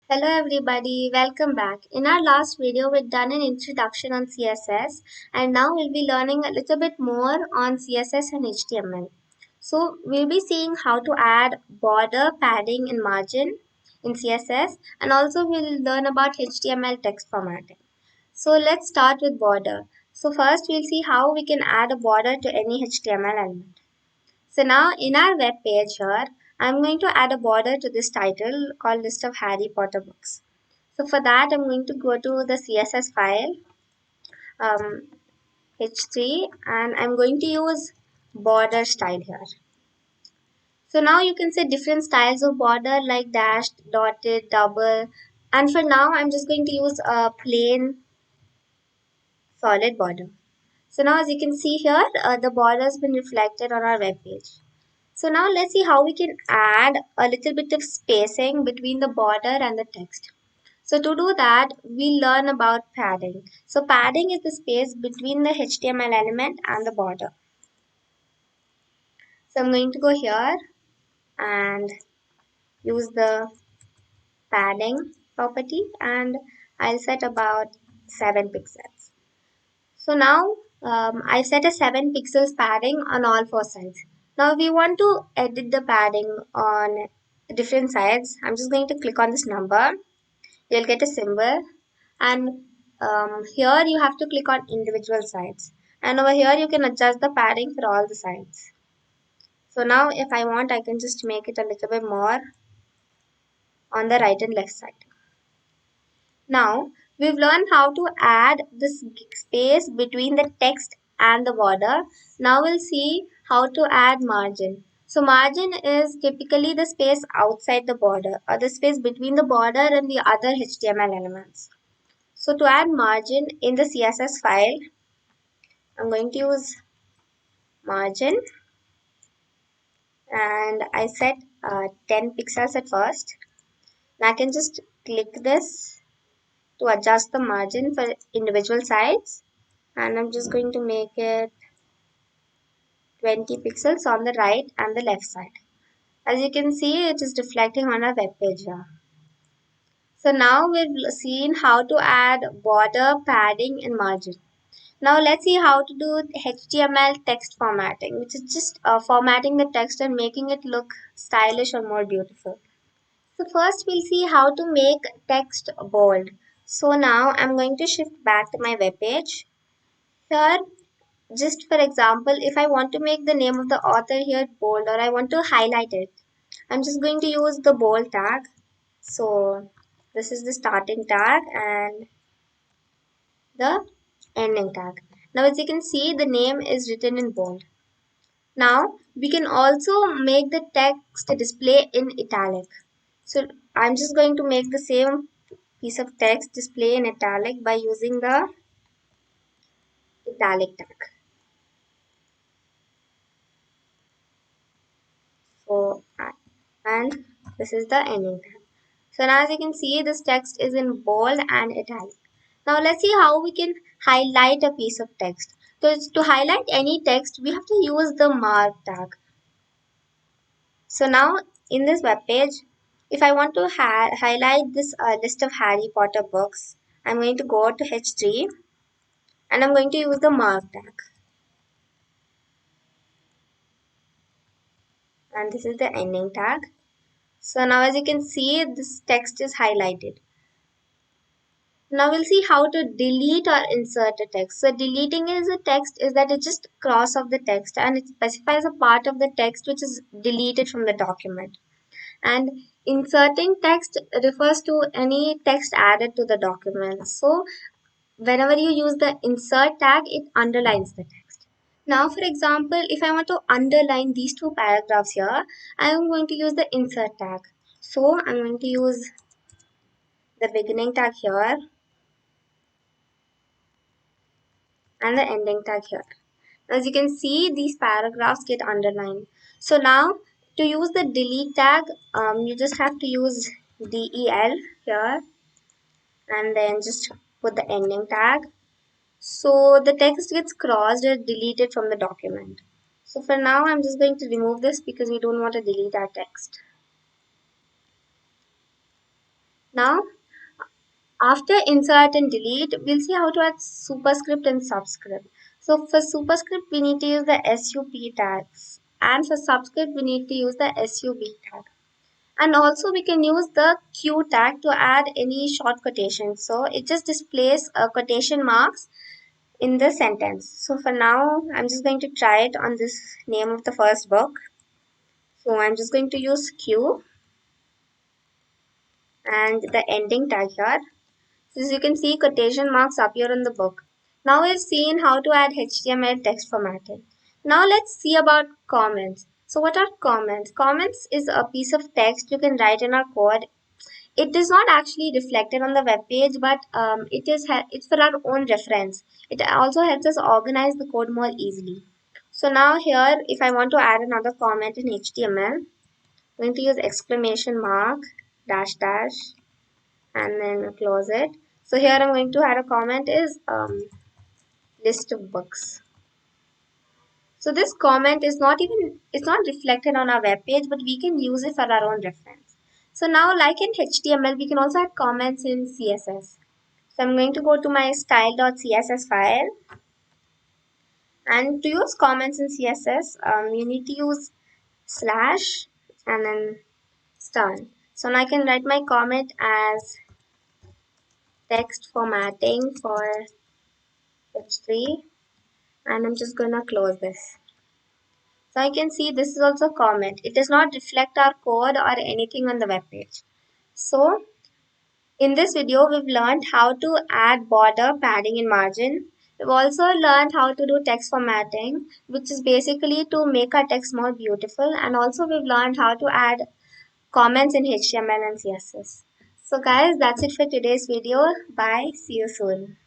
Hello everybody, welcome back. In our last video, we've done an introduction on CSS and now we'll be learning a little bit more on CSS and HTML. So we'll be seeing how to add border, padding and margin in CSS, and also we'll learn about HTML text formatting. So let's start with border. So first we'll see how we can add a border to any HTML element. So now in our web page here, I'm going to add a border to this title called List of Harry Potter Books. So for that, I'm going to go to the CSS file, um, H3, and I'm going to use border style here. So now you can say different styles of border like dashed, dotted, double, and for now, I'm just going to use a plain solid border. So now as you can see here, the border has been reflected on our web page. So now let's see how we can add a little bit of spacing between the border and the text. So to do that, we learn about padding. So padding is the space between the HTML element and the border. So I'm going to go here and use the padding property and I'll set about 7 pixels. So now I set a 7 pixels padding on all four sides. Now we want to edit the padding on different sides. I'm just going to click on this number. You'll get a symbol and here you have to click on individual sides. And over here you can adjust the padding for all the sides. So now if I want, I can just make it a little bit more on the right and left side. Now, we've learned how to add this space between the text and the border. Now we'll see how to add margin. So margin is typically the space outside the border or the space between the border and the other HTML elements. So to add margin in the CSS file, I'm going to use margin and I set 10 pixels at first. Now I can just click this to adjust the margin for individual sides, and I'm just going to make it 20 pixels on the right and the left side. As you can see, it is reflecting on our web page here. So now we've seen how to add border, padding and margin. Now let's see how to do HTML text formatting, which is just formatting the text and making it look stylish or more beautiful. So first we'll see how to make text bold. So now I'm going to shift back to my web page. Here, just for example, if I want to make the name of the author here bold or I want to highlight it, I'm just going to use the bold tag. So this is the starting tag and the ending tag. Now as you can see, the name is written in bold. Now we can also make the text display in italic. So I'm just going to make the same piece of text display in italic by using the italic tag. So and this is the ending tag. So now as you can see, this text is in bold and italic. Now let's see how we can highlight a piece of text. So to highlight any text, we have to use the mark tag. So now in this web page, if I want to highlight this list of Harry Potter books, I'm going to go to H3 and I'm going to use the mark tag. And this is the ending tag. So now as you can see, this text is highlighted. Now we'll see how to delete or insert a text. So deleting is a text is that it just cross off the text and it specifies a part of the text which is deleted from the document. And inserting text refers to any text added to the document. So whenever you use the insert tag, it underlines the text. Now, for example, if I want to underline these two paragraphs here, I am going to use the insert tag. So I'm going to use the beginning tag here and the ending tag here. As you can see, these paragraphs get underlined. So now to use the delete tag, you just have to use del here and then just put the ending tag. So the text gets crossed or deleted from the document. So for now, I'm just going to remove this because we don't want to delete our text. Now, after insert and delete, we'll see how to add superscript and subscript. So for superscript, we need to use the SUP tags. And for subscript, we need to use the SUB tag. And also we can use the Q tag to add any short quotation. So it just displays quotation marks in the sentence. So for now, I'm just going to try it on this name of the first book. So I'm just going to use Q and the ending tag here. So as you can see, quotation marks appear on the book. Now we've seen how to add HTML text formatting. Now let's see about comments. So what are comments? Comments is a piece of text you can write in our code. It is not actually reflected on the web page, but it's for our own reference. It also helps us organize the code more easily. So now here, if I want to add another comment in HTML, I'm going to use exclamation mark, dash dash, and then close it. So here I'm going to add a comment is list of books. So this comment is it's not reflected on our web page, but we can use it for our own reference. So now, like in HTML, we can also add comments in CSS. So I'm going to go to my style.css file, and to use comments in CSS, you need to use slash and then star. So now I can write my comment as text formatting for h3, and I'm just gonna close this. So I can see this is also a comment. It does not reflect our code or anything on the web page. So in this video, we've learned how to add border, padding, and margin. We've also learned how to do text formatting, which is basically to make our text more beautiful. And also we've learned how to add comments in HTML and CSS. So guys, that's it for today's video. Bye. See you soon.